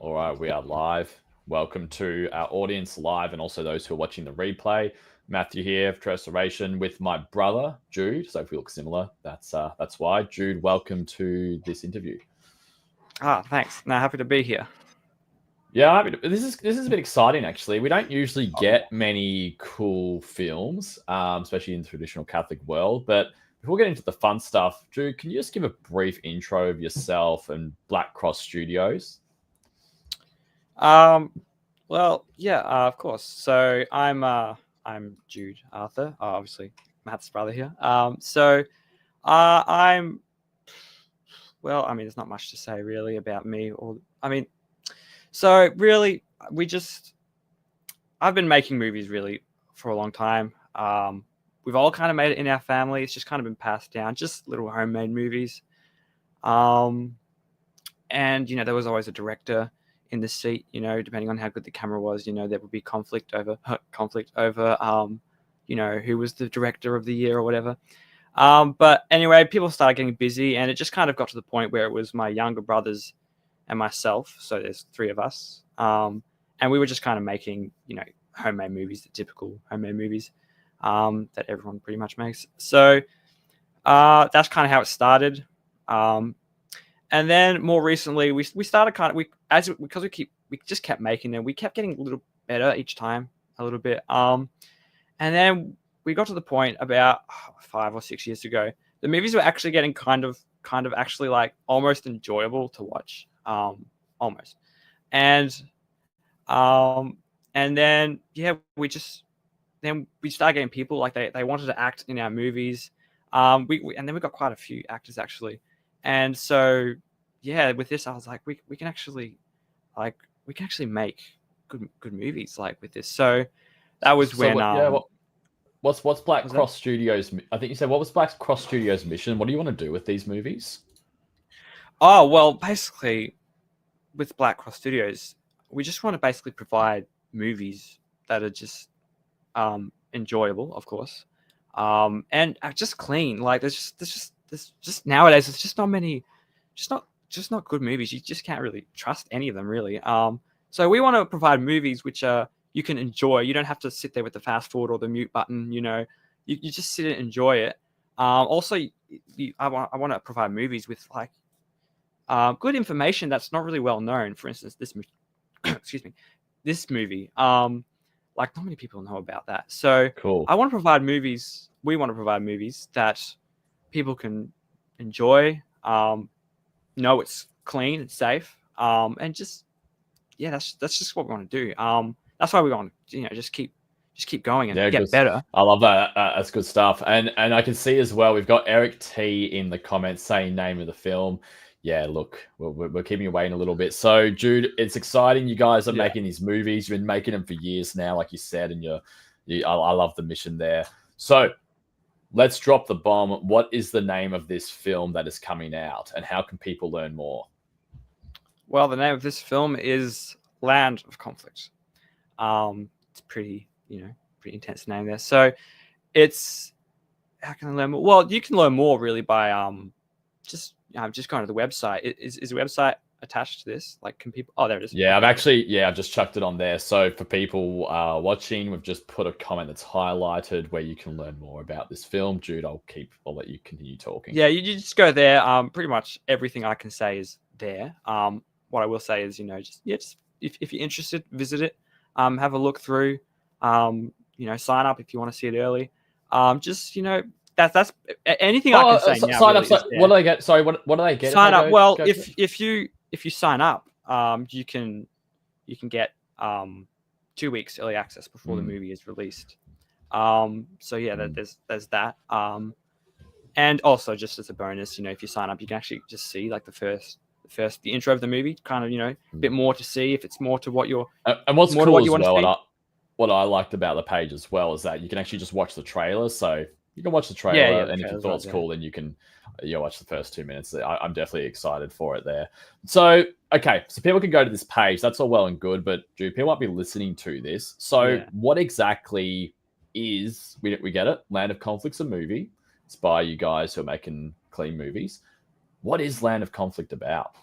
All right, we are live. Welcome to our audience live and also those who are watching the replay. Matthew here of Restoration with my brother Jude. So if we look similar, that's why. Jude, welcome to this interview. Thanks. No, happy to be here. Yeah, this is a bit exciting actually. We don't usually get many cool films, especially in the traditional Catholic world. But before we get into the fun stuff, Jude, can you just give a brief intro of yourself and Black Cross Studios? Of course. So I'm Jude Arthur, obviously Matt's brother here. I'm there's not much to say really about me. I've been making movies really for a long time. We've all kind of made it in our family. It's just kind of been passed down, just little homemade movies. And there was always a director in the seat, depending on how good the camera was, there would be conflict over who was the director of the year or whatever. But anyway, people started getting busy, and it just kind of got to the point where it was my younger brothers and myself. So there's three of us. And we were just kind of making, homemade movies, the typical homemade movies that everyone pretty much makes. So that's kind of how it started. And then more recently, we started because we just kept making them. We kept getting a little better each time, a little bit. And then we got to the point about 5 or 6 years ago. The movies were actually getting kind of actually like almost enjoyable to watch, almost. And then we started getting people like they wanted to act in our movies. And then we got quite a few actors actually. And so, with this, I was like, we can actually make good movies like with this. So that was what's Black Cross Studios? I think you said, what was Black Cross Studios' mission? What do you want to do with these movies? Oh, well, basically, with Black Cross Studios, we just want to basically provide movies that are just enjoyable, of course, and just clean. Like there's just nowadays, there's just not many, just not good movies. You just can't really trust any of them, really. So we want to provide movies which you can enjoy. You don't have to sit there with the fast forward or the mute button. You just sit and enjoy it. Also, I want to provide movies with like good information that's not really well known. For instance, this movie. Like not many people know about that. So cool. I want to provide movies. We want to provide movies that people can enjoy, know it's clean, it's safe, and that's just what we want to do. That's why we want to, just keep going and get better. I love that. That's good stuff. And I can see as well, we've got Eric T in the comments saying name of the film. Yeah, look, we're keeping you waiting a little bit. So, Jude, it's exciting. You guys are making these movies. You've been making them for years now, like you said, and I love the mission there. So, let's drop the bomb. What is the name of this film that is coming out, and how can people learn more? Well, the name of this film is Land of Conflict. It's pretty intense name there. So, how can I learn more? Well, you can learn more really by just going to the website. Is the website attached to this? Like, can people? Oh, there it is. Yeah, I've just chucked it on there. So for people watching, we've just put a comment that's highlighted where you can learn more about this film. Jude, I'll let you continue talking. Yeah, you just go there. Pretty much everything I can say is there. What I will say is, just if you're interested, visit it. Have a look through. Sign up if you want to see it early. That's anything I can say. Sign up. What do they get? Sorry, what do they get? Sign up. Well, if you sign up, you can get 2 weeks early access before the movie is released. There's that. And also just as a bonus, if you sign up, you can actually just see like the intro of the movie, kind of a bit more to see if it's more to what you're. And what's cool as well, what I liked about the page as well is that you can actually just watch the trailer. So you can watch the trailer, and if you thought it's cool, then you can watch the first 2 minutes. I'm definitely excited for it there. So, okay, so people can go to this page. That's all well and good, but people might be listening to this. So what exactly is, we get it, Land of Conflict's a movie. It's by you guys who are making clean movies. What is Land of Conflict about?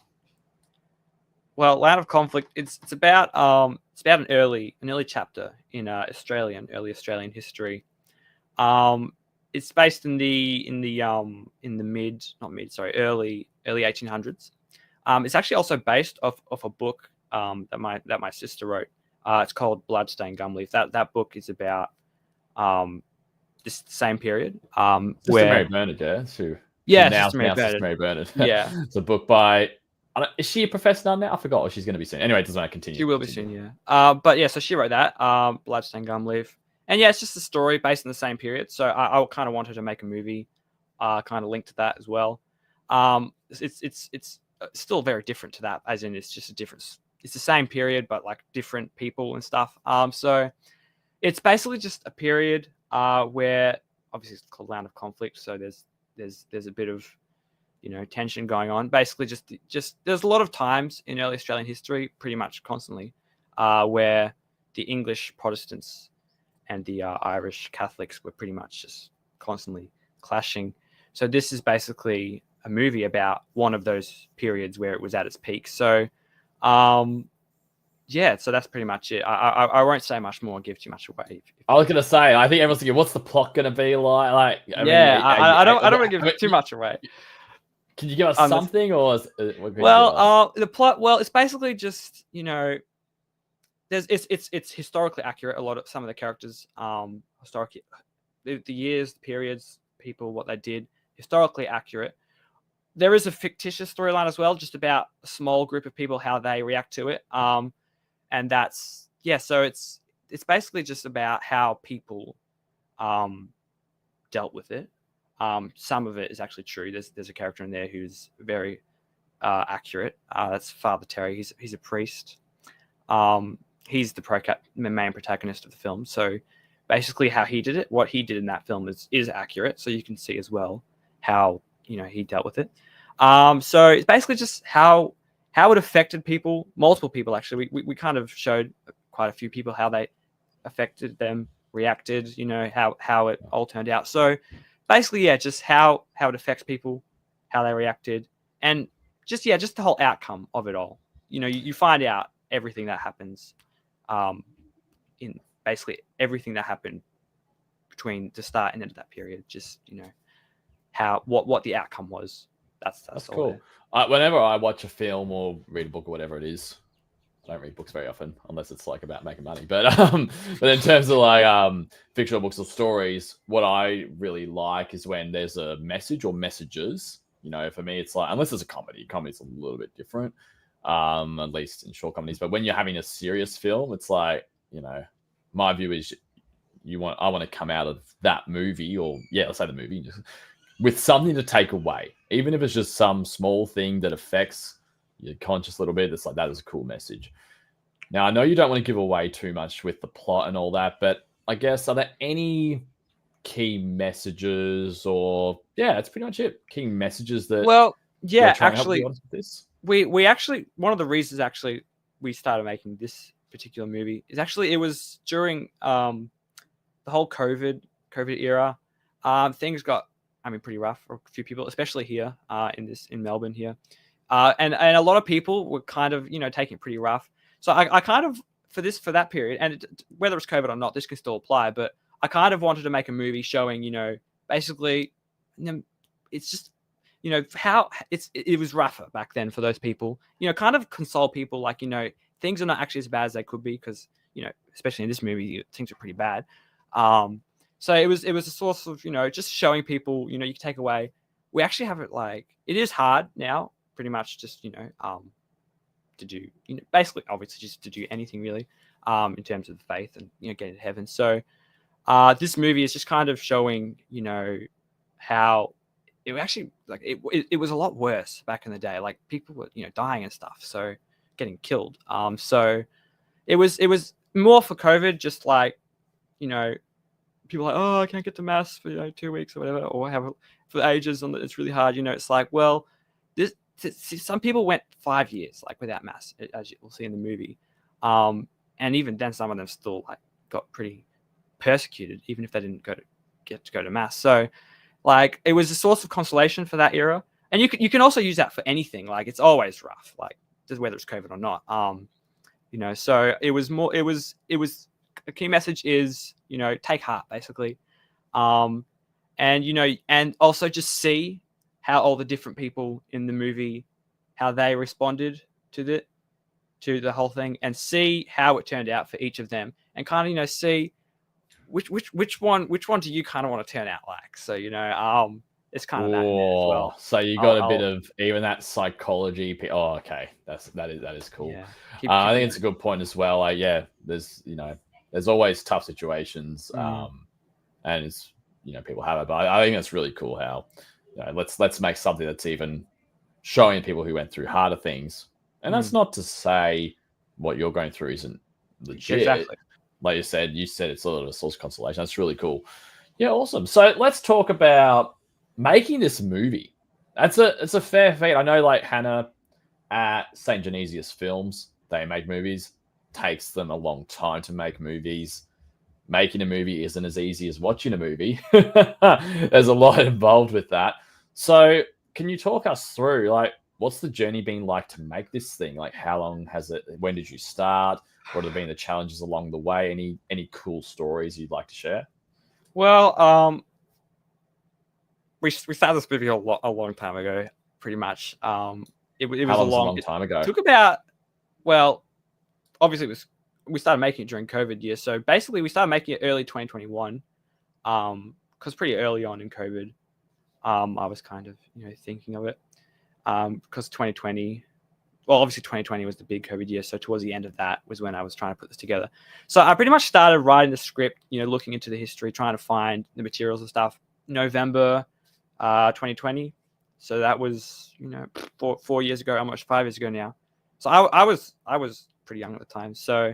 Well, Land of Conflict. It's about an early chapter in early Australian history. It's based in the early 1800s. It's actually also based off a book that my sister wrote. It's called Bloodstained Gumleaf. That book is about this same period. Sister where Mary Bernard, yeah. Sister Mary Bernard. Yeah, it's a book by. Is she a professor now? I forgot what she's going to be soon. Anyway, it doesn't matter. Continue. She will be soon, yeah. But yeah, so she wrote that, Bloodstained Gumleaf. And yeah, it's just a story based in the same period. So I kind of wanted to make a movie, kind of linked to that as well. It's still very different to that, as in it's just a difference. It's the same period, but like different people and stuff. So it's basically just a period where obviously it's called Land of Conflict. So there's a bit of tension going on. Basically, just there's a lot of times in early Australian history, pretty much constantly, where the English Protestants and the Irish Catholics were pretty much just constantly clashing. So this is basically a movie about one of those periods where it was at its peak. So, yeah, so that's pretty much it. I won't say much more, give too much away. I was gonna say, I think everyone's thinking, what's the plot gonna be like? I don't want to give too much away. Can you give us something, or the plot? Well, it's basically just it's historically accurate. Some of the characters, historically, the years, the periods, people, what they did, historically accurate. There is a fictitious storyline as well, just about a small group of people, how they react to it. And that's so it's basically just about how people dealt with it. Some of it is actually true. There's a character in there who's very accurate. That's Father Terry. He's a priest. He's the main protagonist of the film. So basically, how he did it, what he did in that film is accurate. So you can see as well how he dealt with it. So it's basically just how it affected people, multiple people actually. We kind of showed quite a few people how they affected them, reacted. How it all turned out. So basically, yeah, just how it affects people, how they reacted, and just the whole outcome of it all. You find out everything that happens, in basically everything that happened between the start and end of that period. Just how what the outcome was. That's cool. Whenever I watch a film or read a book or whatever it is, I don't read books very often unless it's like about making money. But in terms of like fictional books or stories, what I really like is when there's a message or messages. For me, it's like, unless it's a comedy's a little bit different, at least in short comedies. But when you're having a serious film, it's like, my view is I want to come out of that movie, or let's say the movie, just with something to take away, even if it's just some small thing that affects your conscious a little bit. It's like, that is a cool message. Now, I know you don't want to give away too much with the plot and all that, but I guess, are there any key messages, or that's pretty much it, key messages that actually we actually, one of the reasons actually we started making this particular movie is actually, it was during the whole COVID era. Things got pretty rough for a few people, especially here in Melbourne here. And a lot of people were kind of, taking it pretty rough. So I kind of, for that period, and whether it's COVID or not, this can still apply, but I kind of wanted to make a movie showing, basically, it's just, how it was rougher back then for those people, kind of console people, like, things are not actually as bad as they could be, because, especially in this movie, things are pretty bad. So it was a source of, just showing people, you can take away. We actually have it like, it is hard now, pretty much just, to do, basically, obviously just to do anything really, in terms of faith and, getting to heaven. So this movie is just kind of showing, how it actually, like, it was a lot worse back in the day. Like, people were, dying and stuff. So getting killed. So it was more for COVID, just like, people are like, oh, I can't get to mass for 2 weeks or whatever, or have for ages, and it's really hard. It's like, well, some people went 5 years like without mass, as you'll see in the movie, and even then, some of them still like got pretty persecuted, even if they didn't get to go to mass. So, like, it was a source of consolation for that era, and you can also use that for anything. Like, it's always rough. Like, whether it's COVID or not. You know, so it was a key message is, you know, take heart basically. And, you know, and also just see how all the different people in the movie, how they responded to the whole thing, and see how it turned out for each of them, and kind of, you know, see which one do you kind of want to turn out like. So, you know, it's kind of that as well. So you got a bit of even that psychology. Oh, okay, that is cool. Yeah. I think it's a good point as well. Like, yeah, there's, you know, there's always tough situations, and it's, you know, people have it, but I think that's really cool how, you know, let's make something that's even showing people who went through harder things. And that's not to say what you're going through isn't legit. Exactly. Like you said it's a little source of consolation. That's really cool. Yeah, awesome. So let's talk about making this movie. It's a fair feat. I know, like, Hannah at St. Genesius Films, they make movies. Takes them a long time to make movies. Making a movie isn't as easy as watching a movie. There's a lot involved with that. So can you talk us through, like, what's the journey been like to make this thing? Like, how long has it, when did you start? What have been the challenges along the way? Any cool stories you'd like to share? Well, we started this movie a long time ago, pretty much. It was a long time ago. It took about, well, obviously we started making it during COVID year. So basically we started making it early 2021, because pretty early on in COVID, I was kind of, you know, thinking of it, because 2020, well, obviously 2020 was the big COVID year. So towards the end of that was when I was trying to put this together. So I pretty much started writing the script, you know, looking into the history, trying to find the materials and stuff, November 2020. So that was, you know, 4 years ago, almost 5 years ago now. So I was pretty young at the time. So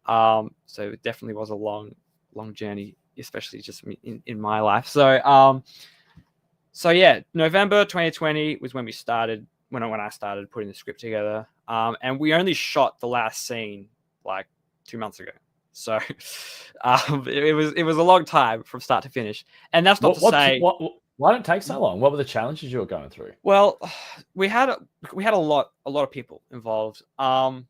it definitely was a long journey, especially just in my life. So yeah, November 2020 was when we started, when I started putting the script together. And we only shot the last scene like 2 months ago. So it was a long time from start to finish. And that's not to say why did it take so long? What were the challenges you were going through? Well, we had a lot of people involved. And,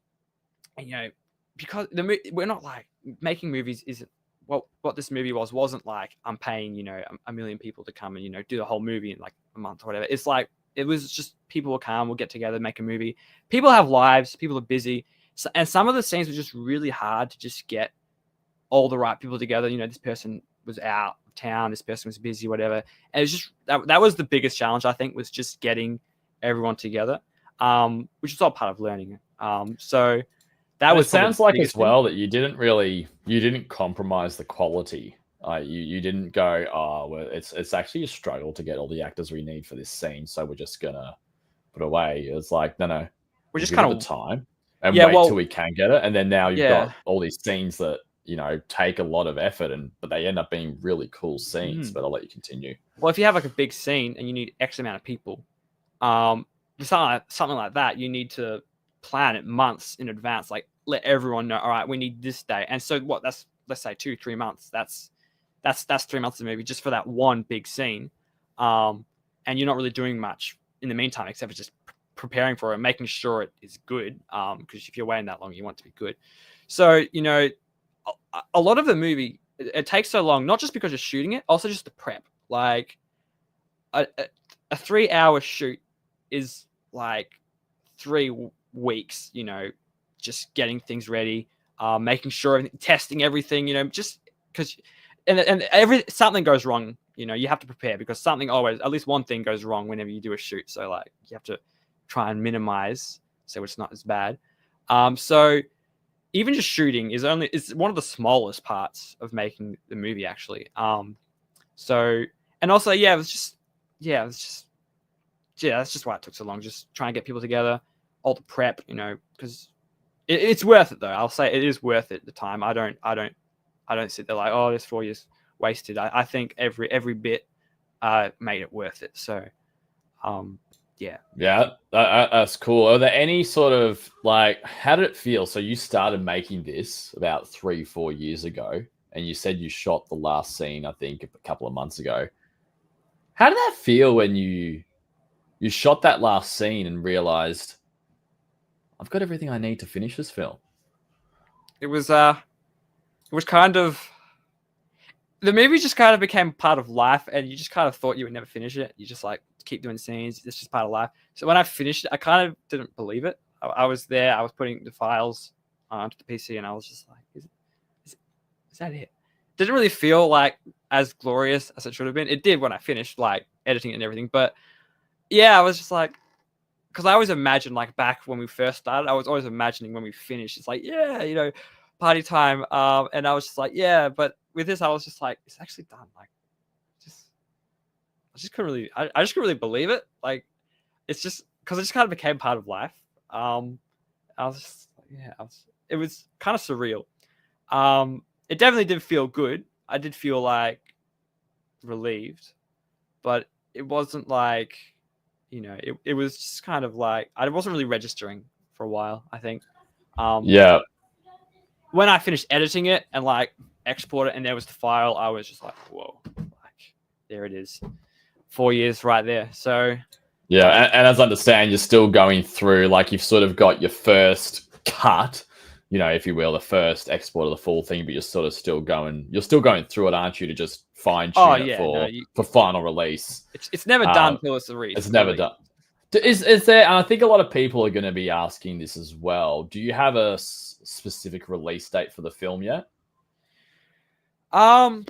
you know, because we're not like, making movies isn't what this movie wasn't like I'm paying, you know, a million people to come and, you know, do the whole movie in like a month or whatever. It's like, it was just people will come, we'll get together, make a movie. People have lives, people are busy. So, and some of the scenes were just really hard to just get all the right people together. You know, this person was out of town, this person was busy, whatever. And it was just, that was the biggest challenge, I think, was just getting everyone together, which is all part of learning. So that was, it sounds like as well that you didn't compromise the quality. You didn't go, oh, well, it's actually a struggle to get all the actors we need for this scene, so we're just gonna put away. It's like, no, we're just kind of the time and wait till we can get it, and then now you've got all these scenes that, you know, take a lot of effort, but they end up being really cool scenes. But I'll let you continue. Well, if you have like a big scene and you need X amount of people, something like that, you need to plan it months in advance. Like, let everyone know, all right, we need this day. And so that's, let's say 2-3 months. That's 3 months of the movie just for that one big scene. And you're not really doing much in the meantime, except for just preparing for it, making sure it is good. Because if you're waiting that long, you want it to be good. So, you know, a lot of the movie, it takes so long, not just because you're shooting it, also just the prep. Like a 3-hour shoot is like 3 weeks, you know, just getting things ready, making sure, testing everything, you know, just because, and something goes wrong, you know, you have to prepare, because something always, at least one thing goes wrong whenever you do a shoot. So like, you have to try and minimize so it's not as bad. So even just shooting is one of the smallest parts of making the movie, actually. So, and also, that's just why it took so long. Just trying to get people together, all the prep, you know, because it's worth it though. I'll say it is worth it. The time. I don't sit there like, oh, this 4 years wasted. I think every bit made it worth it. So, that's cool. Are there any sort of, like, how did it feel? So you started making this about 3-4 years ago, and you said you shot the last scene, I think, a couple of months ago. How did that feel when you shot that last scene and realized I've got everything I need to finish this film. It was kind of, the movie just kind of became part of life, and you just kind of thought you would never finish it. You just like keep doing scenes. It's just part of life. So when I finished it, I kind of didn't believe it. I was there. I was putting the files onto the PC, and I was just like, is that it? Didn't really feel like as glorious as it should have been. It did when I finished, like editing it and everything. But yeah, I was just like, because I always imagined, like back when we first started, I was always imagining when we finished, it's like, yeah, you know, party time. And I was just like, yeah, but with this, I was just like, it's actually done. Like, I just couldn't really believe it. Like, it's just because it just kind of became part of life. I was just, yeah, it was kind of surreal. It definitely did feel good. I did feel like relieved, but it wasn't like, you know, it was just kind of like, I wasn't really registering for a while, I think. Yeah. When I finished editing it and like export it and there was the file, I was just like, whoa, like there it is. 4 years right there. So yeah, and as I understand, you're still going through, like you've sort of got your first cut, you know, if you will, the first export of the full thing, but you're sort of still going through it, aren't you, to just fine tune it for final release. It's never done till it's released. It's never done. Is there? And I think a lot of people are going to be asking this as well. Do you have a specific release date for the film yet? Well,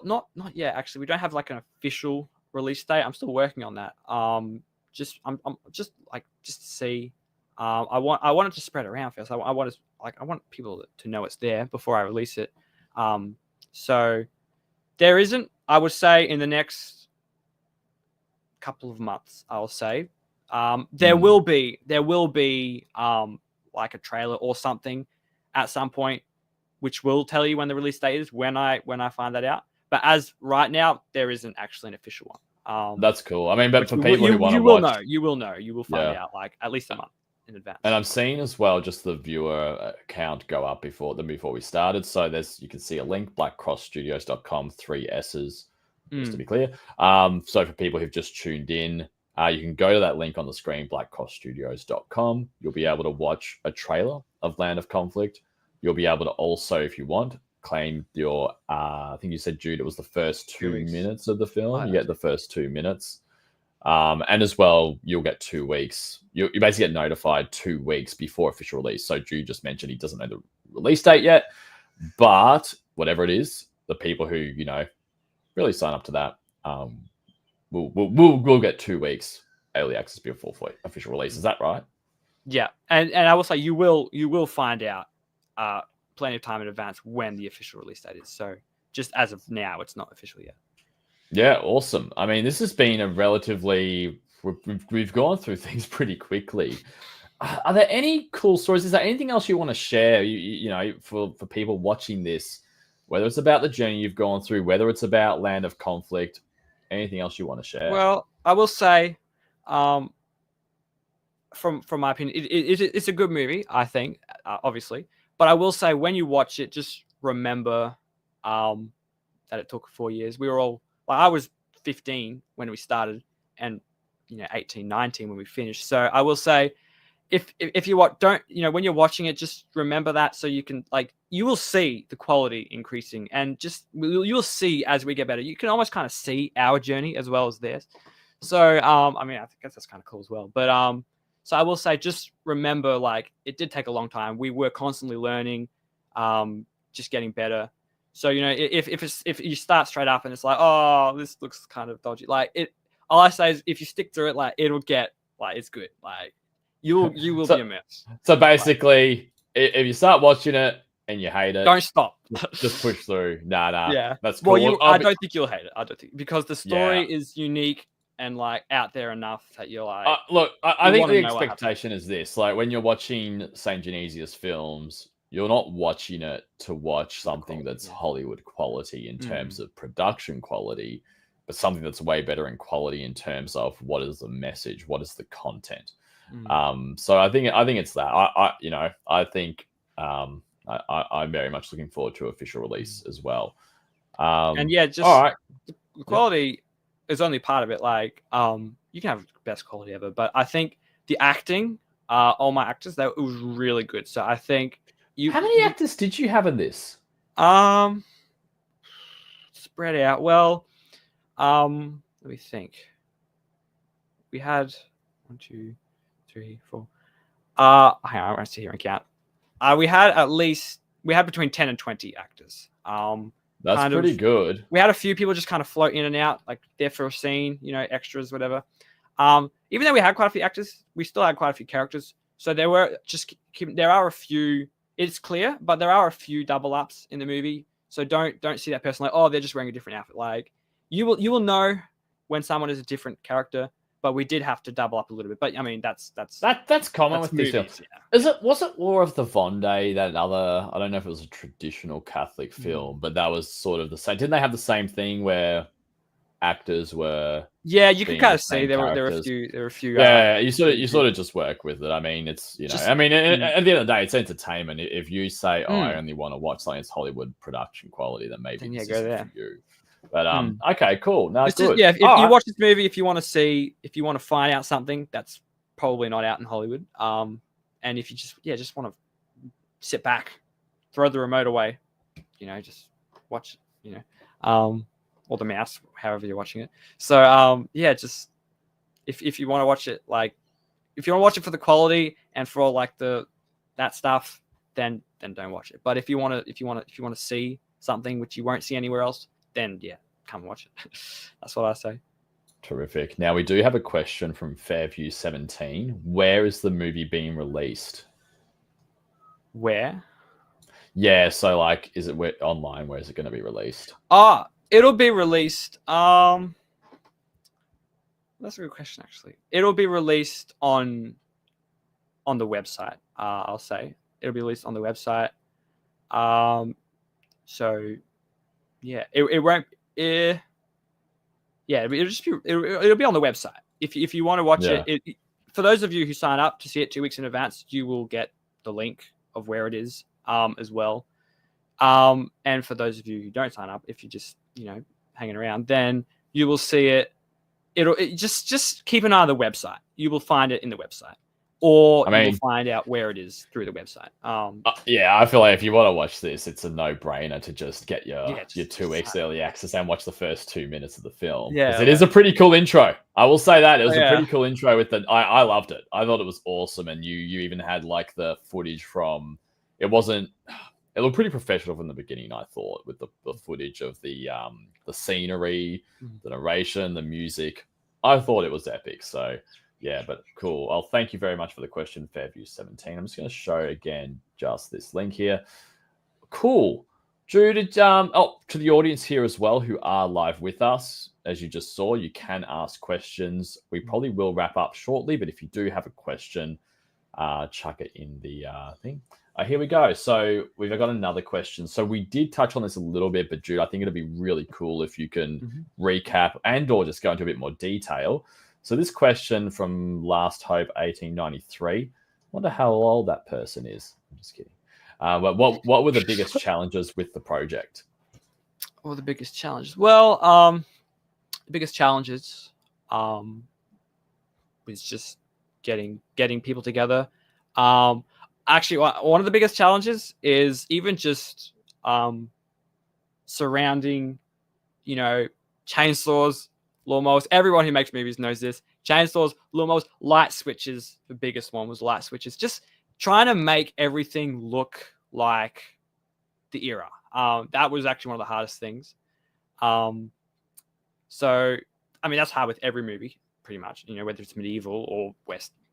not yet. Actually, we don't have like an official release date. I'm still working on that. I'm just to see. I want it to spread around first. I want people to know it's there before I release it. So there isn't. I would say in the next couple of months, I'll say there will be like a trailer or something at some point, which will tell you when the release date is when I find that out. But as right now, there isn't actually an official one. That's cool. I mean, but for people who want to watch, you will find out like at least a month in advance. And I'm seeing as well just the viewer count go up before we started. So you can see a link, blackcrossstudios.com, 3 S's, just to be clear. So for people who've just tuned in, you can go to that link on the screen, blackcrossstudios.com. You'll be able to watch a trailer of Land of Conflict. You'll be able to also, if you want, claim your, I think you said, Jude, it was the first 2 minutes of the film. You get the first 2 minutes. And as well, you'll get 2 weeks. You basically get notified 2 weeks before official release. So Jude just mentioned he doesn't know the release date yet. But whatever it is, the people who, you know, really sign up to that, we'll get 2 weeks early access before official release. Is that right? Yeah, and I will say you will find out plenty of time in advance when the official release date is. So just as of now, it's not official yet. Yeah, awesome. I mean, this has been a relatively, we've gone through things pretty quickly. Are there any cool stories? Is there anything else you want to share? You know, for people watching this, whether it's about the journey you've gone through, whether it's about Land of Conflict, anything else you want to share? Well, I will say, from my opinion, it's a good movie, I think, obviously. But I will say, when you watch it, just remember that it took 4 years. We were all, like, I was 15 when we started, and 18, 19 when we finished. So I will say, if you don't, when you're watching it, just remember that, so you can, like, you will see the quality increasing, and just you'll see as we get better. You can almost kind of see our journey as well as theirs. So I mean, I think that's kind of cool as well. But so I will say, just remember, like, it did take a long time. We were constantly learning, just getting better. So, if you start straight up and it's like, oh, this looks kind of dodgy, like, all I say is, if you stick through it, like, it'll get, like, it's good. Like, you will be immersed. So basically, if you start watching it and you hate it, don't stop. Just push through. Nah. Yeah, that's cool. Well, I don't think you'll hate it. I don't think, because the story is unique and, like, out there enough that you're like, look, I think the expectation is this: like, when you're watching St. Genesius films, you're not watching it to watch something that's Hollywood quality in terms of production quality, but something that's way better in quality in terms of what is the message, what is the content. So I think it's that. I think I'm very much looking forward to official release as well. And yeah, just all right. The quality is only part of it. Like, you can have the best quality ever, but I think the acting all my actors. It was really good. So I think How many actors did you have in this? Spread out. Well, let me think. We had 1, 2, 3, 4. Hang on, I want to sit here and count. We had between 10 and 20 actors. That's pretty good. We had a few people just kind of float in and out, like there for a scene, extras, whatever. Even though we had quite a few actors, we still had quite a few characters. So there are a few. It's clear, but there are a few double ups in the movie. So don't see that person like, oh, they're just wearing a different outfit. Like you will know when someone is a different character. But we did have to double up a little bit. But I mean, that's common with this film. Yeah. Was it War of the Vendée, that other? I don't know if it was a traditional Catholic film, but that was sort of the same. Didn't they have the same thing where actors were? Yeah, you can kind of see there were a few. Yeah, you sort of just work with it. I mean, it's at the end of the day, it's entertainment. If you say, I only want to watch something that's Hollywood production quality, then maybe this isn't for you. But okay, cool. No, it's good. If you watch this movie, if you want to find out something that's probably not out in Hollywood, and if you just want to sit back, throw the remote away, just watch, or the mouse, however you're watching it. So just if you want to watch it, like if you want to watch it for the quality and for all like that stuff, then don't watch it. But if you want to see something which you won't see anywhere else, then come and watch it. That's what I say. Terrific. Now we do have a question from Fairview 17. Where is the movie being released? Where? Yeah, so like, is it online? Where is it going to be released? It'll be released. That's a good question, actually. It'll be released on the website. I'll say it'll be released on the website. So. Yeah, it won't. It'll just be. It'll be on the website. If you want to watch it, for those of you who sign up to see it 2 weeks in advance, you will get the link of where it is as well. And for those of you who don't sign up, if you're just hanging around, then you will see it. Just keep an eye on the website. You will find it in the website. Or you will find out where it is through the website. I feel like if you want to watch this, it's a no-brainer to just get your 2 weeks early access and watch the first 2 minutes of the film. Yeah, it is a pretty cool intro. I will say that it was a pretty cool intro. I loved it. I thought it was awesome, and you even had like the footage from. It looked pretty professional from the beginning. I thought with the footage of the scenery, the narration, the music. I thought it was epic. So. Yeah, but cool. Well, thank you very much for the question, Fairview 17. I'm just going to show again just this link here. Cool. Drew, to the audience here as well who are live with us, as you just saw, you can ask questions. We probably will wrap up shortly, but if you do have a question, chuck it in the thing. Here we go. So we've got another question. So we did touch on this a little bit, but Jude, I think it'd be really cool if you can recap and or just go into a bit more detail. So this question from Last Hope 1893. Wonder how old that person is. I'm just kidding. But what were the biggest challenges with the project? What were the biggest challenges? Well, the biggest challenges was just getting people together. Actually, one of the biggest challenges is even just surrounding, chainsaws, lawnmowers. Everyone who makes movies knows this. Chainsaws, lawnmowers, light switches. The biggest one was light switches. Just trying to make everything look like the era. That was actually one of the hardest things. So, I mean, that's hard with every movie, pretty much. Whether it's medieval or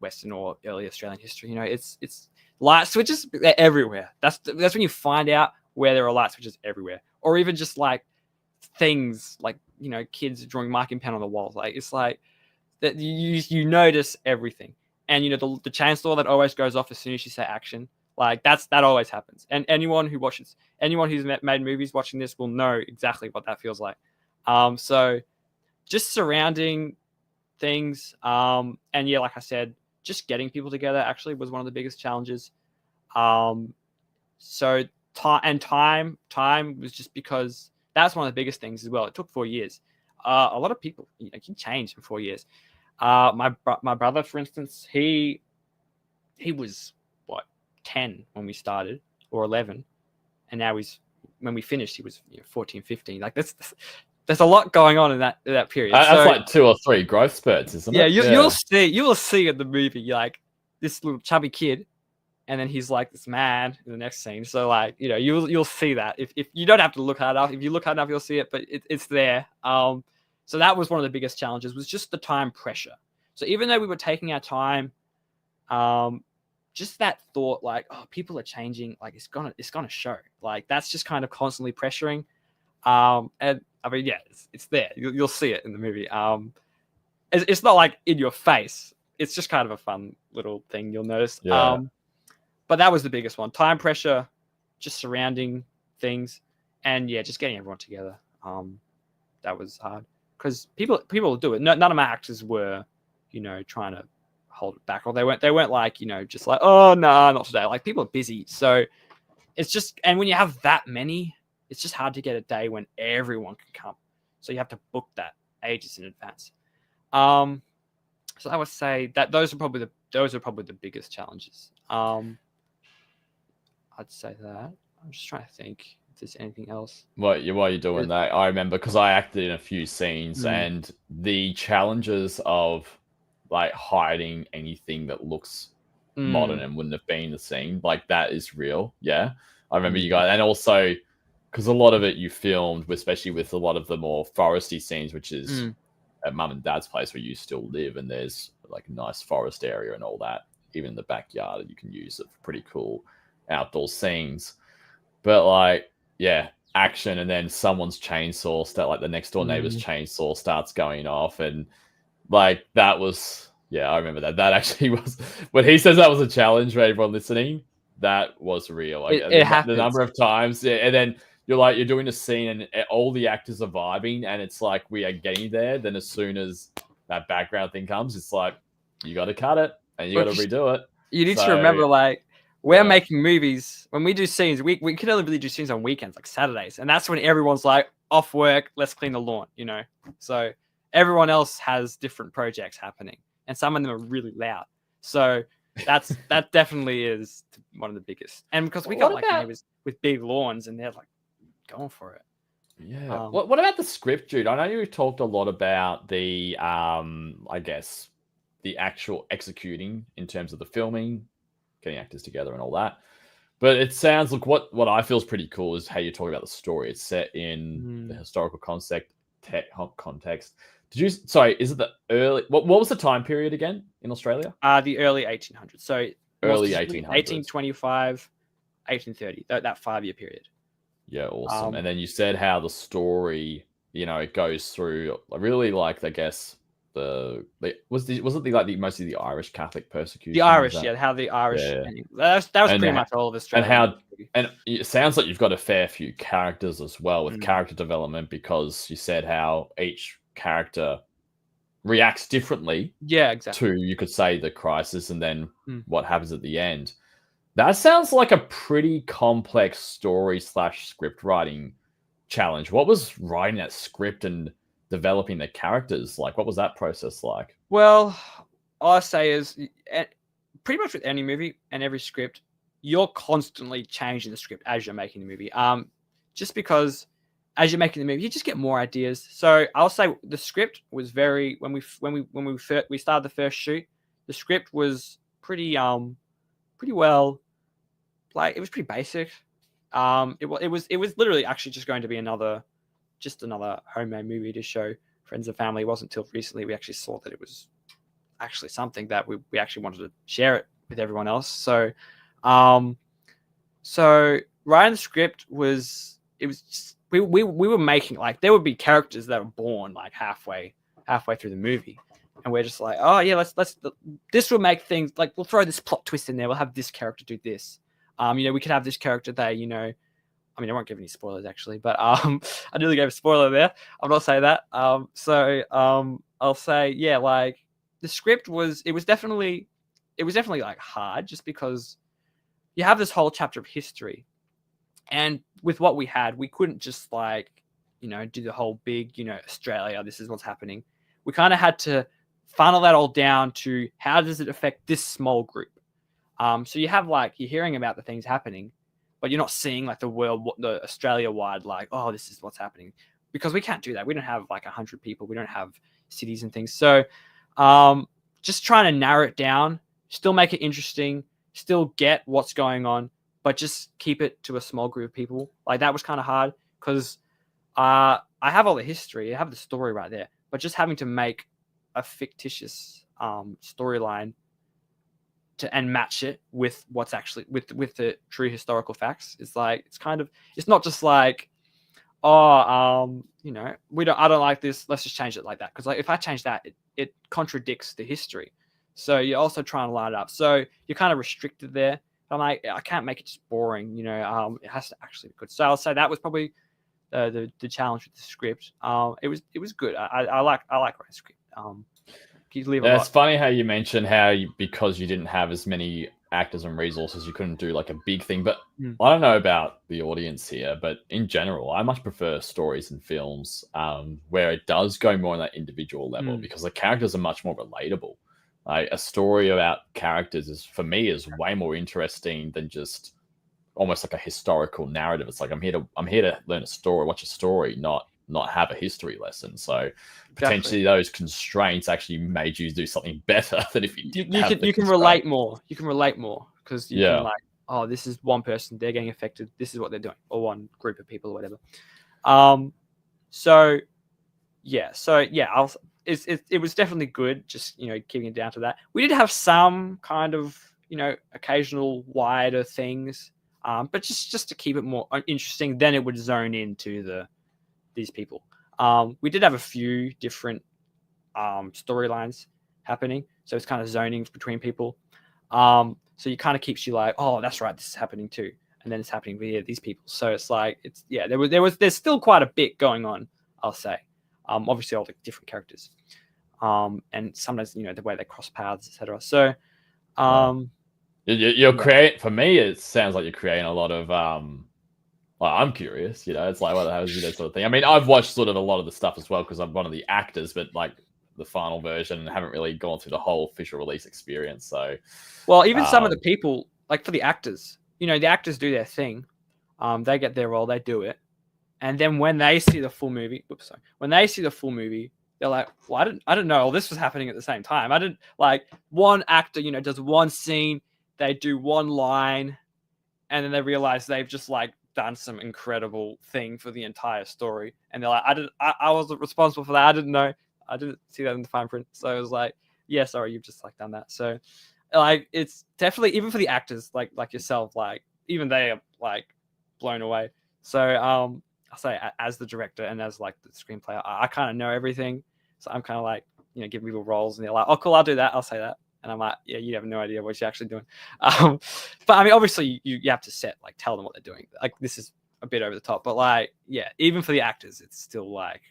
Western or early Australian history. It's light switches. They're everywhere. That's when you find out where there are light switches everywhere, or even just like things like kids drawing marking pen on the walls. Like it's like that you notice everything, and the chainsaw that always goes off as soon as you say action. Like that always happens. And anyone who's made movies watching this will know exactly what that feels like. So just surrounding things, and like I said, just getting people together actually was one of the biggest challenges. So time was just because. That's one of the biggest things as well. It took 4 years. A lot of people can change in 4 years. My brother, for instance, he he was what 10 when we started, or 11, and now when we finished he was 14, 15. Like there's a lot going on in that period. That's like 2 or 3 growth spurts, isn't it? You will see in the movie like this little chubby kid, and then he's like this man in the next scene. So like you'll see that if you don't have to look hard enough. If you look hard enough, you'll see it. But it's there. So that was one of the biggest challenges, was just the time pressure. So even though we were taking our time, just that thought like, oh, people are changing, like it's gonna show. Like that's just kind of constantly pressuring. And I mean, yeah, it's there. You'll see it in the movie. It's not like in your face. It's just kind of a fun little thing you'll notice. Yeah. But that was the biggest one. Time pressure, just surrounding things, and yeah, just getting everyone together. That was hard because people do it. None of my actors were, trying to hold it back, or they weren't like, just like, oh no, not today. Like people are busy, so it's just, and when you have that many, it's just hard to get a day when everyone can come. So you have to book that ages in advance. So I would say that those are probably the biggest challenges. I'd say that. I'm just trying to think if there's anything else. While you're doing that, I remember because I acted in a few scenes, and the challenges of like hiding anything that looks modern and wouldn't have been the scene, like that is real. Yeah, I remember you guys, and also because a lot of it you filmed, especially with a lot of the more foresty scenes, which is at mum and dad's place where you still live, and there's like a nice forest area and all that. Even in the backyard, you can use it for pretty cool outdoor scenes. But like, yeah, action, and then someone's chainsaw like the next door neighbor's chainsaw starts going off, and like that was, yeah, I remember that actually was, when he says that was a challenge for everyone listening, that was real. Like the number of times, yeah, and then you're doing a scene and all the actors are vibing, and it's like we are getting there. Then as soon as that background thing comes, it's like you got to cut it and you got to redo it. You need to remember, like, we're making movies. When we do scenes, we can only really do scenes on weekends, like Saturdays, and that's when everyone's like off work. Let's clean the lawn, So everyone else has different projects happening, and some of them are really loud. So that definitely is one of the biggest. And because we got neighbors with big lawns, and they're like going for it. Yeah. What about the script, Jude? I know you talked a lot about the I guess the actual executing in terms of the filming, getting actors together and all that. But it sounds like what I feel is pretty cool is how you talk about the story. It's set in the historical context. Is it the early, what was the time period again in Australia? The early 1800s. So early 1800s. 1825, 1830, that 5-year period. Yeah, awesome. And then you said how the story, it goes through really like, I guess, mostly the Irish Catholic persecution. The Irish, how the Irish. Yeah. That was pretty much all of Australia. And it sounds like you've got a fair few characters as well with character development, because you said how each character reacts differently. Yeah, exactly. To, you could say, the crisis and then what happens at the end. That sounds like a pretty complex story / script writing challenge. What was writing that script and developing the characters like? What was that process like? Well, all I say is, pretty much with any movie and every script, you're constantly changing the script as you're making the movie. Just because as you're making the movie, you just get more ideas. So I'll say the script was very, when we started the first shoot, the script was pretty well, like, it was pretty basic. It was literally actually just going to be another homemade movie to show friends and family. It wasn't until recently we actually saw that it was actually something that we actually wanted to share it with everyone else. So writing the script was just, we were making, like, there would be characters that were born like halfway through the movie, and we're just like, oh yeah, let's this will make things, like, we'll throw this plot twist in there. We'll have this character do this. We could have this character there, I mean, I won't give any spoilers actually, but I nearly gave a spoiler there. I'm not saying that. I'll say, yeah, like, the script was definitely like hard, just because you have this whole chapter of history, and with what we had, we couldn't just like, do the whole big, Australia, this is what's happening. We kind of had to funnel that all down to how does it affect this small group. So you have like you're hearing about the things happening, but you're not seeing like the Australia wide like, oh, this is what's happening, because we can't do that. We don't have like 100 people. We don't have cities and things. So just trying to narrow it down, still make it interesting, still get what's going on, but just keep it to a small group of people. Like that was kind of hard because I have all the history, I have the story right there, but just having to make a fictitious storyline and match it with what's actually with the true historical facts. It's like it's not just like, oh, you know, I don't like this, let's just change it like that, because like if I change that, it contradicts the history. So you're also trying to line it up, so you're kind of restricted there. I'm like, I can't make it just boring, you know. It has to actually be good. So I'll say that was probably the challenge with the script. It was good. I like writing script. It's funny how you mentioned how because you didn't have as many actors and resources, you couldn't do like a big thing. But I don't know about the audience here, but in general, I much prefer stories and films where it does go more on that individual level, because the characters are much more relatable. Like a story about characters for me is way more interesting than just almost like a historical narrative. It's like I'm here to learn a story, watch a story, not have a history lesson. So potentially those constraints actually made you do something better than if you didn't. You can relate more. You can relate more because you can like, oh, this is one person, they're getting affected, this is what they're doing, or one group of people or whatever. It was definitely good, just, you know, keeping it down to that. We did have some kind of, you know, occasional wider things, but just to keep it more interesting, then it would zone into these people. We did have a few different storylines happening, so it's kind of zoning between people. So it kind of keeps you like, oh, that's right, this is happening too, and then it's happening via these people. So it's like there's still quite a bit going on, I'll say. Obviously all the different characters, and sometimes, you know, the way they cross paths, etc. So you're creating, for me it sounds like you're creating a lot of well, I'm curious, you know, it's like, what the hell is that sort of thing? I mean, I've watched sort of a lot of the stuff as well because I'm one of the actors, but like the final version, and haven't really gone through the whole official release experience. So, well, even some of the people, like for the actors, you know, the actors do their thing, they get their role, they do it, and then when they see the full movie, they're like, well, I didn't know all this was happening at the same time. I didn't, like, one actor, you know, does one scene, they do one line, and then they realize they've just like done some incredible thing for the entire story, and they're like, I wasn't responsible for that, I didn't know, I didn't see that in the fine print. So it was like, yeah, sorry, you've just like done that. So like, it's definitely, even for the actors like yourself, like even they are like blown away. So I'll say, as the director and as like the screenplay, I kind of know everything, so I'm kind of like, you know, giving people roles, and they're like, oh cool, I'll do that, I'll say that. And I'm like, yeah, you have no idea what you're actually doing. But I mean, obviously you have to tell them what they're doing. Like, this is a bit over the top, but like, yeah, even for the actors, it's still like,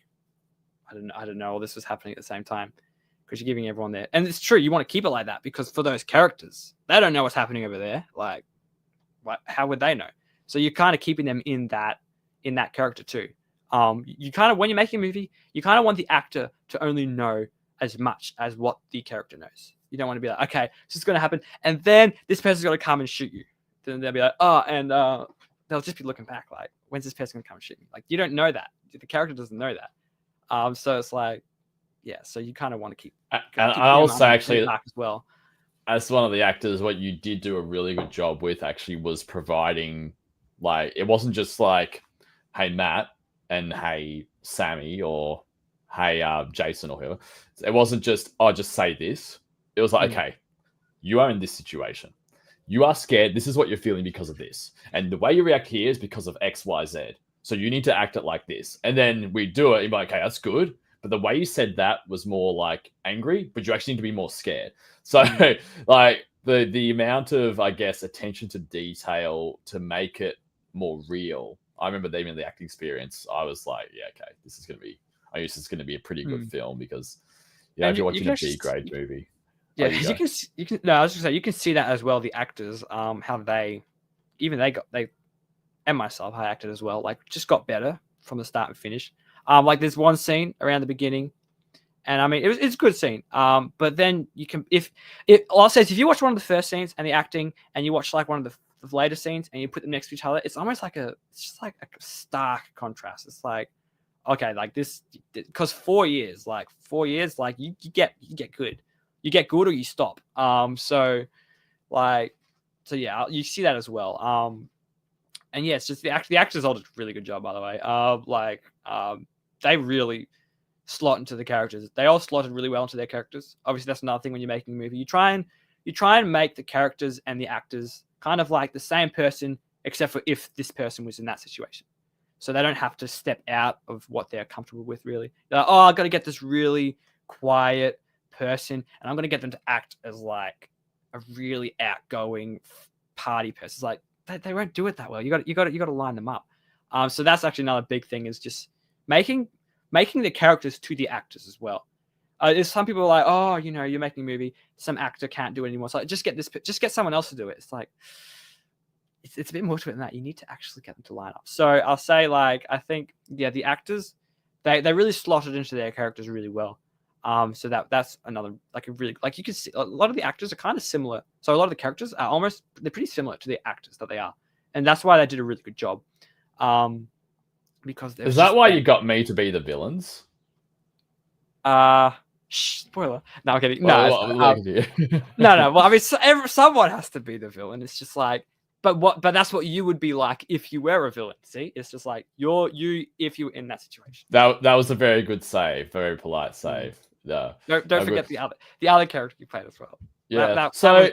I don't know, all this was happening at the same time, because you're giving everyone there. And it's true, you want to keep it like that, because for those characters, they don't know what's happening over there. Like, how would they know? So you're kind of keeping them in that character too. You kind of, when you're making a movie, you kind of want the actor to only know as much as what the character knows. You don't want to be like, okay, this is going to happen, and then this person's going to come and shoot you. Then they'll be like, oh, and they'll just be looking back like, when's this person going to come and shoot me? Like, you don't know that. The character doesn't know that. So it's like, yeah, so you kind of want to keep. And I also actually, as well, as one of the actors, what you did do a really good job with actually was providing, like, it wasn't just like, hey Matt and hey Sammy or hey Jason or whoever. It wasn't just, oh, just say this. It was like, okay, you are in this situation. You are scared. This is what you're feeling because of this. And the way you react here is because of X, Y, Z. So you need to act it like this. And then we do it. You're like, okay, that's good. But the way you said that was more like angry, but you actually need to be more scared. So like the amount of, I guess, attention to detail to make it more real. I remember even the acting experience. I was like, yeah, okay, this is going to be a pretty good film, because, you know, if you're watching a B-grade movie. Yeah, because you can. No, I was just say, you can see that as well. The actors, how they and myself, I acted as well. Like, just got better from the start and finish. Like, there's one scene around the beginning, And I mean, it's a good scene. But then you can, I'll say if you watch one of the first scenes and the acting, and you watch like one of the later scenes and you put them next to each other, it's almost like it's just like a stark contrast. It's like, okay, like this, because 4 years, like you get good, or you stop. So yeah, you see that as well. And yeah, it's just the actors all did a really good job, by the way. They really slot into the characters. They all slotted really well into their characters. Obviously, that's another thing when you're making a movie. You try and make the characters and the actors kind of like the same person, except for if this person was in that situation. So they don't have to step out of what they're comfortable with, really. They're like, oh, I've got to get this really quiet person, and I'm going to get them to act as like a really outgoing party person. It's like they won't do it that well. You got to line them up. So that's actually another big thing, is just making the characters to the actors as well. There's some people are like, oh, you're making a movie, some actor can't do it anymore. So just get someone else to do it. It's like, it's a bit more to it than that. You need to actually get them to line up. So I'll say, like, I think, yeah, the actors, they really slotted into their characters really well. So that's another, like, a really, like, you can see a lot of the actors are kind of similar. So a lot of the characters are they're pretty similar to the actors that they are. And that's why they did a really good job. Because is that why you got me to be the villains? Spoiler. No, I'm kidding. No, no. Well, I mean, someone has to be the villain. It's just like, but that's what you would be like if you were a villain. See, it's just like you if you were in that situation. That was a very good save, very polite save. Yeah. Don't forget the other character you played as well. Yeah. That so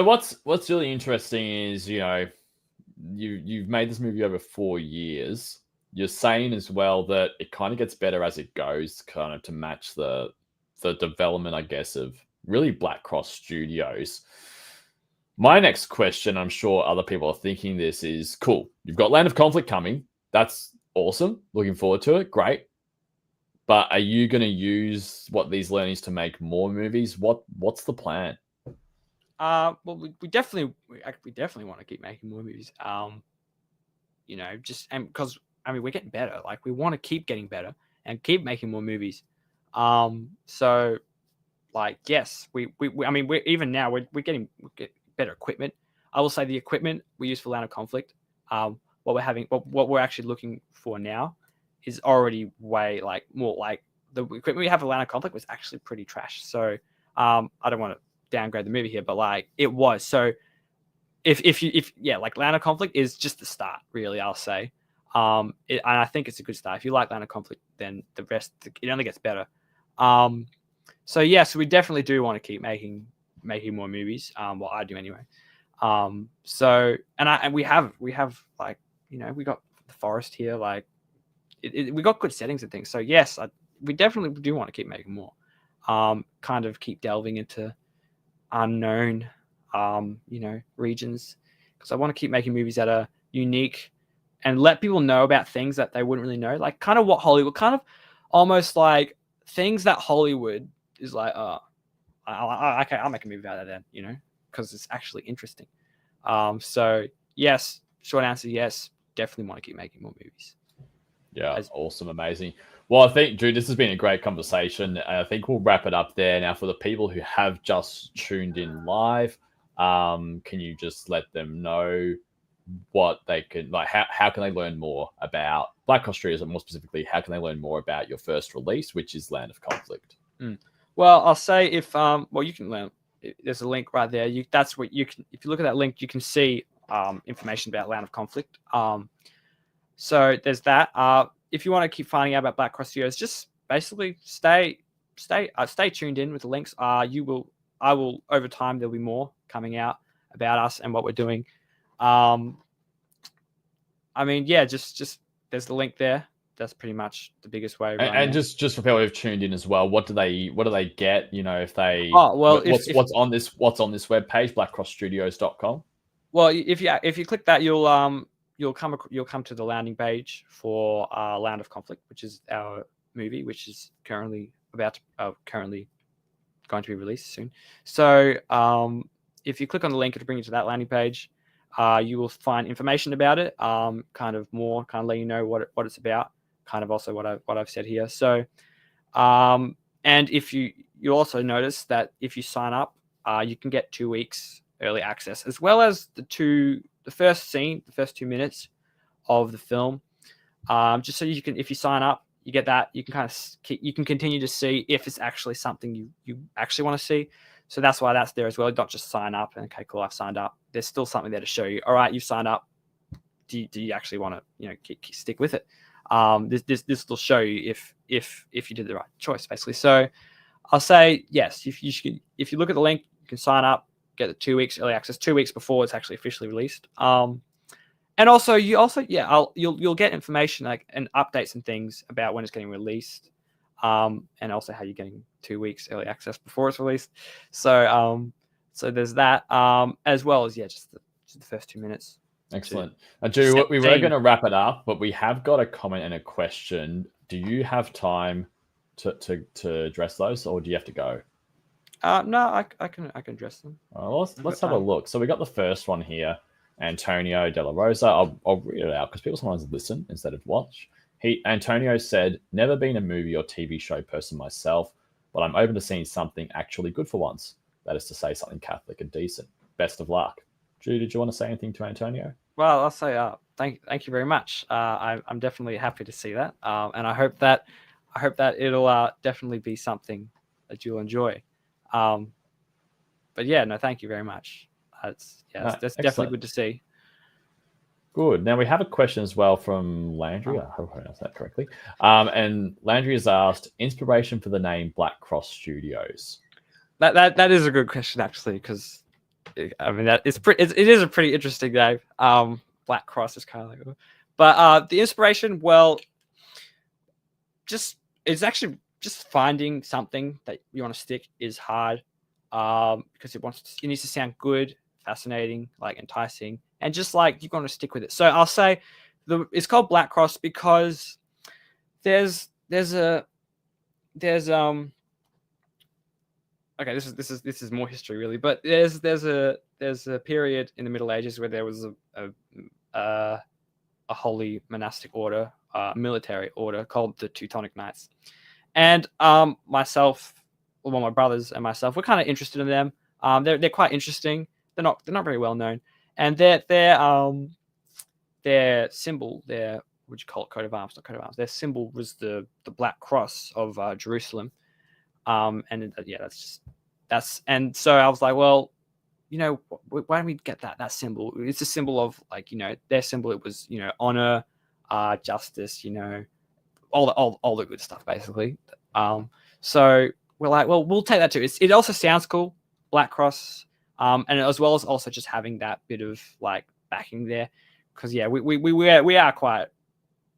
what's really interesting is, you've made this movie over 4 years. You're saying as well that it kind of gets better as it goes, kind of to match the development, I guess, of really Black Cross Studios. My next question, I'm sure other people are thinking this, is cool. You've got Land of Conflict coming. That's awesome. Looking forward to it. Great. But are you going to use these learnings to make more movies? What's the plan? Well, we definitely want to keep making more movies. Just because, I mean, we're getting better. Like, we want to keep getting better and keep making more movies. So, like, yes, we I mean, we're even now we're getting better equipment. I will say the equipment we use for Land of Conflict, what we're actually looking for now is already way more like the equipment we have for Land of Conflict was actually pretty trash. So, I don't want to downgrade the movie here, but like it was. So if like Land of Conflict is just the start, really, I'll say. And I think it's a good start. If you like Land of Conflict, then the rest, it only gets better. So yes, we definitely do want to keep making more movies. Well, I do anyway. So and we have like, we got the forest here, like we got good settings and things. So yes, we definitely do want to keep making more. Kind of keep delving into unknown regions, because I want to keep making movies that are unique and let people know about things that they wouldn't really know, like kind of what Hollywood, kind of almost like things that Hollywood is like, okay, I'll make a movie about that then, because it's actually interesting. So yes, short answer, yes, definitely want to keep making more movies. Yeah, awesome, amazing. Well, I think, Jude, this has been a great conversation. I think we'll wrap it up there. Now, for the people who have just tuned in live, can you just let them know what they can, like, how can they learn more about Black Cross Studios, and more specifically, how can they learn more about your first release, which is Land of Conflict? Well, I'll say if you can learn. There's a link right there. That's what you can. If you look at that link, you can see information about Land of Conflict. So there's that. If you want to keep finding out about Black Cross Studios, just basically stay tuned in with the links. I will over time, there'll be more coming out about us and what we're doing. I mean, yeah, just there's the link there. That's pretty much the biggest way. And just for people who've tuned in as well, what do they get? If they what's on this webpage, blackcrossstudios.com. Well, if you click that, you'll come to the landing page for Land of Conflict, which is our movie, which is currently going to be released soon. So if you click on the link, it'll bring you to that landing page. You will find information about it, kind of let you know what it's about, kind of also what I've said here. So And if you also notice that if you sign up, you can get 2 weeks early access, as well as the first 2 minutes of the film. Just so you can, if you sign up, you get that. You can you can continue to see if it's actually something you actually want to see. So that's why that's there as well. Don't just sign up and okay, cool, I've signed up. There's still something there to show you. All right, you've signed up. Do you actually want to stick with it? This will show you if you did the right choice, basically. So I'll say yes. If you look at the link, you can sign up, get the 2 weeks early access, 2 weeks before it's actually officially released. And also you'll get information and updates and things about when it's getting released, and also how you're getting 2 weeks early access before it's released. So there's that, as well as just the first 2 minutes. Excellent. Drew, we were going to wrap it up, but we have got a comment and a question. Do you have time to address those, or do you have to go? No, I can address them. Let's have a look. So we got the first one here. Antonio De La Rosa. I'll read it out because people sometimes listen instead of watch. Antonio said, "Never been a movie or TV show person myself, but I'm open to seeing something actually good for once. That is to say, something Catholic and decent. Best of luck." Drew, did you want to say anything to Antonio? Well, I'll say thank you very much. I'm definitely happy to see that, and I hope that it'll definitely be something that you'll enjoy. But yeah, no, thank you very much. That's definitely good to see. Good. Now we have a question as well from Landry. I hope I pronounced that correctly. And Landry has asked, inspiration for the name Black Cross Studios. That is a good question, actually, because I mean it is a pretty interesting name. Black Cross is kind of like, but the inspiration, well, it's actually just finding something that you want to stick is hard, because it needs to sound good, fascinating, like enticing, and just like you want to stick with it. So I'll say it's called Black Cross because there's okay, this is more history really, but there's a period in the Middle Ages where there was a holy monastic order, military order called the Teutonic Knights, and myself, well, my brothers and myself, we're kind of interested in them. They're quite interesting. They're not very well known, and their symbol, what would you call it, coat of arms, not coat of arms. Their symbol was the Black Cross of Jerusalem, and and so I was like, well, why don't we get that symbol? It's a symbol of their symbol. It was honor, justice, all the good stuff basically. So we're like, well, we'll take that too. It also sounds cool, Black Cross. And as well as also just having that bit of like backing there, because we are quite.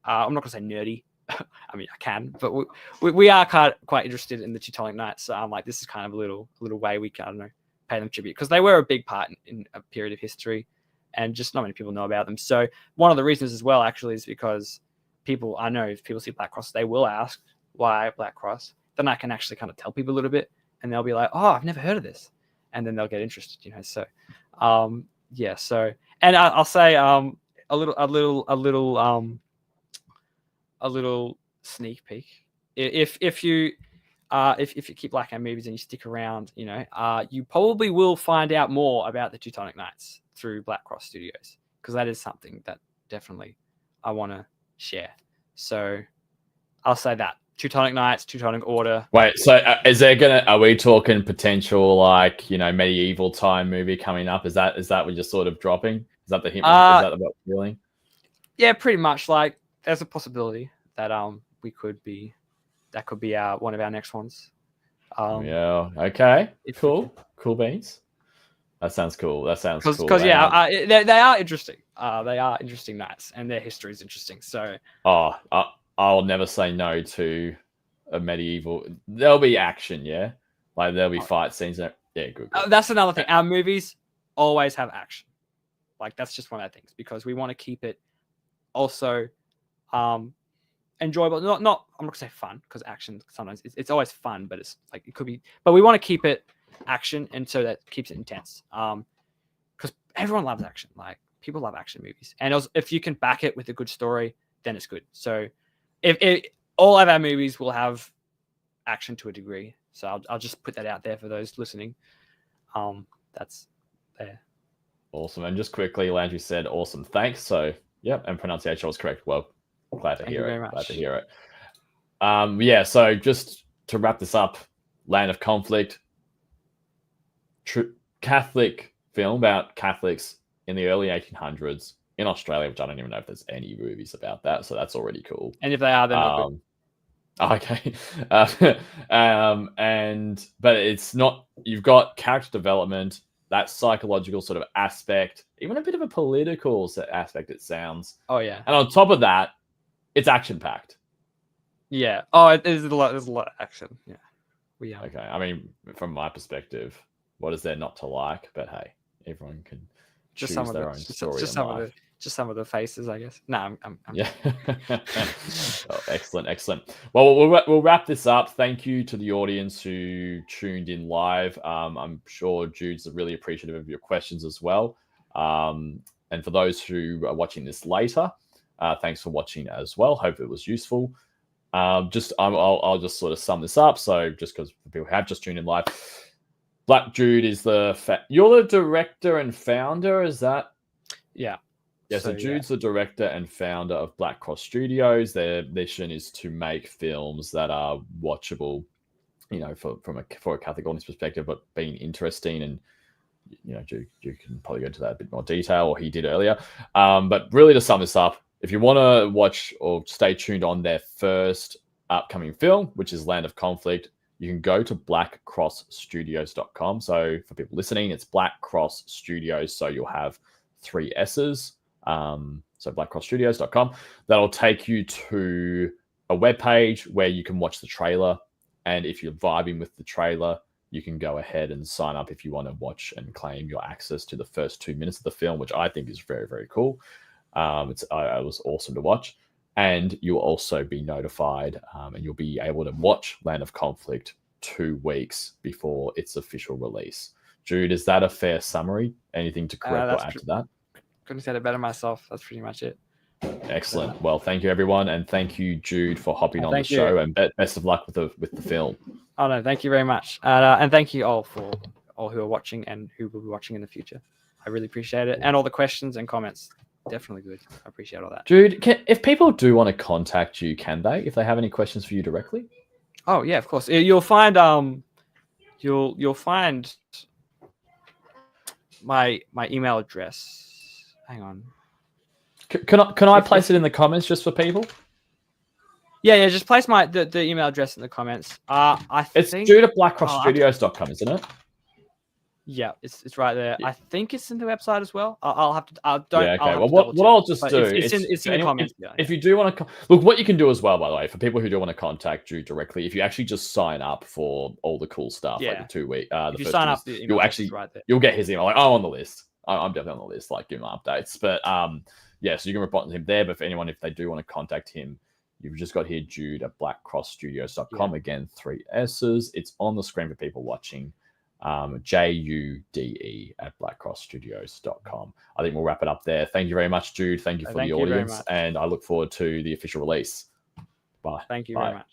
I'm not gonna say nerdy. I mean, I can, but we are quite interested in the Teutonic Knights. So I'm like, this is kind of a little way we can, I don't know, pay them tribute, because they were a big part in a period of history, and just not many people know about them. So one of the reasons as well, actually, is because I know if people see Black Cross, they will ask why Black Cross. Then I can actually kind of tell people a little bit, and they'll be like, oh, I've never heard of this. And then they'll get interested, So, So, and I'll say a little sneak peek. If you keep liking our movies and you stick around, you probably will find out more about the Teutonic Knights through Black Cross Studios, because that is something that definitely I want to share. So, I'll say that. Teutonic Knights, Teutonic Order. Wait, so are we talking potential medieval time movie coming up? Is that what you're sort of dropping? Is that the hint? Is that what you're feeling? Yeah, pretty much. Like, there's a possibility that could be one of our next ones. Yeah. Okay. Cool beans. That sounds cool. Cool. Because they are interesting. They are interesting knights, and their history is interesting. So. I'll never say no to a medieval. There'll be action, yeah. Like there'll be fight scenes. Yeah, good. That's another thing. Our movies always have action. Like that's just one of the things, because we want to keep it also enjoyable. Not I'm not gonna say fun, because action sometimes it's always fun, but it's like it could be. But we want to keep it action, and so that keeps it intense. Because everyone loves action. Like people love action movies, and if you can back it with a good story, then it's good. So. If all of our movies will have action to a degree. So I'll just put that out there for those listening. That's there. Awesome. And just quickly, Landry said, awesome, thanks. So, yeah, and pronunciation was correct. Well, glad to hear it. Glad to hear it. Yeah, so just to wrap this up, Land of Conflict, Catholic film about Catholics in the early 1800s in Australia, which I don't even know if there's any movies about that. So that's already cool. And if they are, they're not good. Okay. But it's not, you've got character development, that psychological sort of aspect, even a bit of a political aspect, it sounds. Oh, yeah. And on top of that, it's action-packed. Yeah. Oh, there's a lot of action. Yeah. Okay. I mean, from my perspective, what is there not to like? But hey, everyone can choose their own story. Just some of the faces, I guess. No, I'm yeah. Oh, excellent. Well, we'll wrap this up. Thank you to the audience who tuned in live. I'm sure Jude's really appreciative of your questions as well. And for those who are watching this later, thanks for watching as well. Hope it was useful. I'll just sort of sum this up. So just because people have just tuned in live, Black Jude is you're the director and founder. Is that? Yeah. Yeah, so Jude's the director and founder of Black Cross Studios. Their mission is to make films that are watchable, for a Catholic audience perspective, but being interesting. And Jude can probably go into that a bit more detail, or he did earlier. But really, to sum this up, if you want to watch or stay tuned on their first upcoming film, which is Land of Conflict, you can go to blackcrossstudios.com. So for people listening, it's Black Cross Studios. So you'll have 3 S's. So blackcrossstudios.com. That'll take you to a webpage where you can watch the trailer. And if you're vibing with the trailer, you can go ahead and sign up if you want to watch and claim your access to the first 2 minutes of the film, which I think is very, very cool. It was awesome to watch. And you'll also be notified and you'll be able to watch Land of Conflict 2 weeks before its official release. Jude, is that a fair summary? Anything to correct or add to that? Couldn't have said it better myself. That's pretty much it. Excellent. Well, thank you, everyone. And thank you, Jude, for hopping on the show. And best of luck with the film. Oh, no, thank you very much. And thank you all for all who are watching and who will be watching in the future. I really appreciate it. And all the questions and comments. Definitely good. I appreciate all that. Jude, if people do want to contact you, can they? If they have any questions for you directly? Oh, yeah, of course. You'll find you'll find my email address. Hang on. Can I place it in the comments just for people? Yeah. Just place the email address in the comments. It's Jude at blackcrossstudios.com, isn't it? Yeah, it's right there. Yeah. I think it's in the website as well. I'll have to. What I'll just do it's in the comments. If you do want to look, what you can do as well, by the way, for people who do want to contact Jude directly, if you actually just sign up for all the cool stuff, like the 2 week, if you sign up, you'll get his email. Like, I'm on the list. I'm definitely on the list. Like, give him updates. But so you can report to him there. But for anyone, if they do want to contact him, you've just got here Jude at blackcrossstudios.com. Yeah. Again, 3 S's. It's on the screen for people watching. JUDE at blackcrossstudios.com. I think we'll wrap it up there. Thank you very much, Jude. Thank you for the audience. And I look forward to the official release. Bye. Thank you very much.